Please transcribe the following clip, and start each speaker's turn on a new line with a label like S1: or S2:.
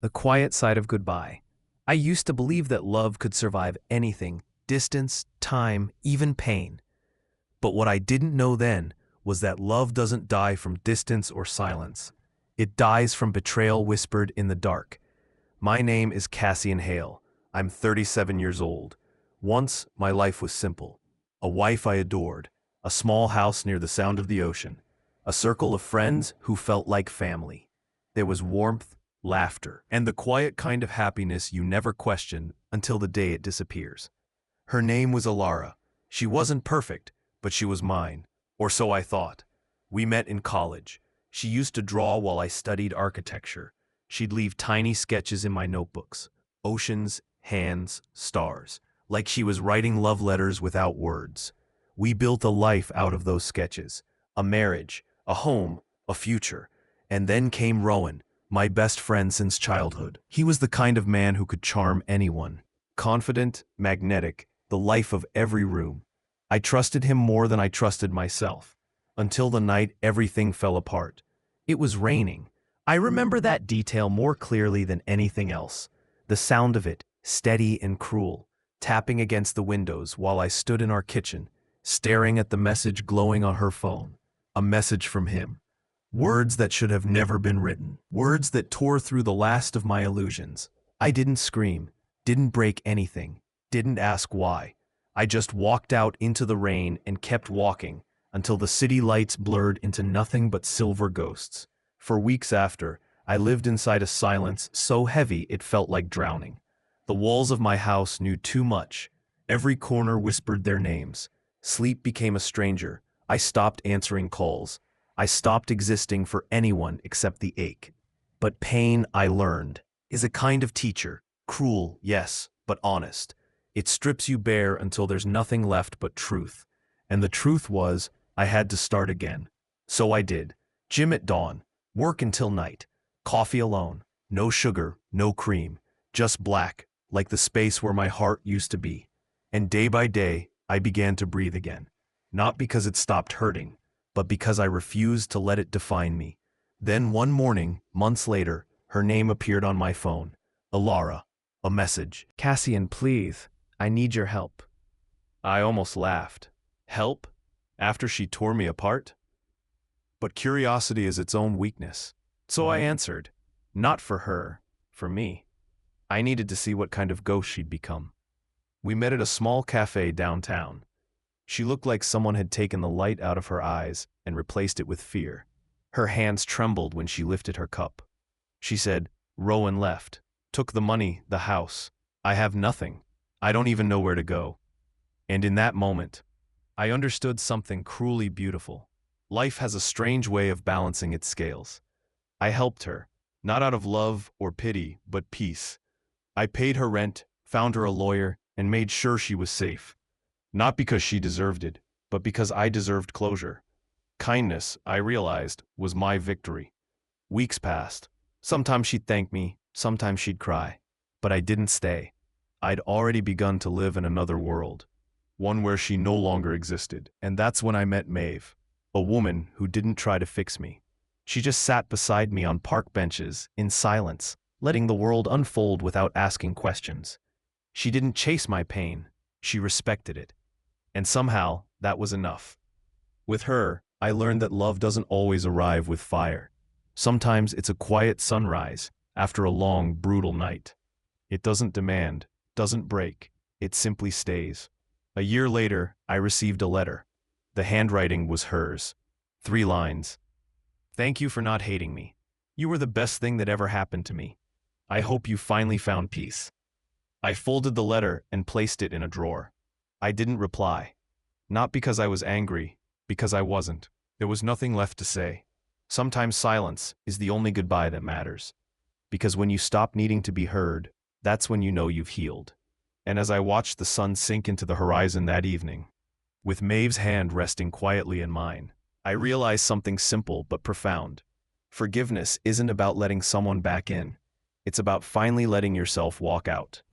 S1: The quiet side of goodbye. I used to believe that love could survive anything, distance, time, even pain. But what I didn't know then was that love doesn't die from distance or silence. It dies from betrayal whispered in the dark. My name is Cassian Hale. I'm 37 years old. Once, my life was simple. A wife I adored, a small house near the sound of the ocean, a circle of friends who felt like family. There was warmth, laughter, and the quiet kind of happiness you never question until the day it disappears. Her name was Alara. She wasn't perfect, but she was mine, or so I thought. We met in college. She used to draw while I studied architecture. She'd leave tiny sketches in my notebooks. Oceans, hands, stars. Like she was writing love letters without words. We built a life out of those sketches. A marriage, a home, a future. And then came Rowan, my best friend since childhood. He was the kind of man who could charm anyone. Confident, magnetic, the life of every room. I trusted him more than I trusted myself. Until the night everything fell apart. It was raining. I remember that detail more clearly than anything else. The sound of it, steady and cruel, tapping against the windows while I stood in our kitchen, staring at the message glowing on her phone. A message from him. Words that should have never been written. Words that tore through the last of my illusions. I didn't scream, didn't break anything, didn't ask why. I just walked out into the rain and kept walking until the city lights blurred into nothing but silver ghosts. For weeks after, I lived inside a silence so heavy it felt like drowning. The walls of my house knew too much. Every corner whispered their names. Sleep became a stranger. I stopped answering calls. I stopped existing for anyone except the ache. But pain, I learned, is a kind of teacher. Cruel, yes, but honest. It strips you bare until there's nothing left but truth. And the truth was, I had to start again. So I did. Gym at dawn. Work until night. Coffee alone. No sugar, no cream. Just black, like the space where my heart used to be. And day by day, I began to breathe again. Not because it stopped hurting, but because I refused to let it define me. Then one morning, months later, her name appeared on my phone. Alara. A message.
S2: Cassian, please. I need your help.
S1: I almost laughed. Help? After she tore me apart? But curiosity is its own weakness. So I answered. Not for her, for me. I needed to see what kind of ghost she'd become. We met at a small cafe downtown. She looked like someone had taken the light out of her eyes and replaced it with fear. Her hands trembled when she lifted her cup. She said, Rowan left. Took the money, the house. I have nothing. I don't even know where to go. And in that moment, I understood something cruelly beautiful. Life has a strange way of balancing its scales. I helped her, not out of love or pity, but peace. I paid her rent, found her a lawyer, and made sure she was safe. Not because she deserved it, but because I deserved closure. Kindness, I realized, was my victory. Weeks passed. Sometimes she'd thank me, sometimes she'd cry. But I didn't stay. I'd already begun to live in another world. One where she no longer existed. And that's when I met Maeve. A woman who didn't try to fix me. She just sat beside me on park benches, in silence, letting the world unfold without asking questions. She didn't chase my pain. She respected it. And somehow, that was enough. With her, I learned that love doesn't always arrive with fire. Sometimes it's a quiet sunrise after a long, brutal night. It doesn't demand, doesn't break, it simply stays. A year later, I received a letter. The handwriting was hers. 3 lines. Thank you for not hating me. You were the best thing that ever happened to me. I hope you finally found peace. I folded the letter and placed it in a drawer. I didn't reply. Not because I was angry, because I wasn't. There was nothing left to say. Sometimes silence is the only goodbye that matters. Because when you stop needing to be heard, that's when you know you've healed. And as I watched the sun sink into the horizon that evening, with Maeve's hand resting quietly in mine, I realized something simple but profound. Forgiveness isn't about letting someone back in. It's about finally letting yourself walk out.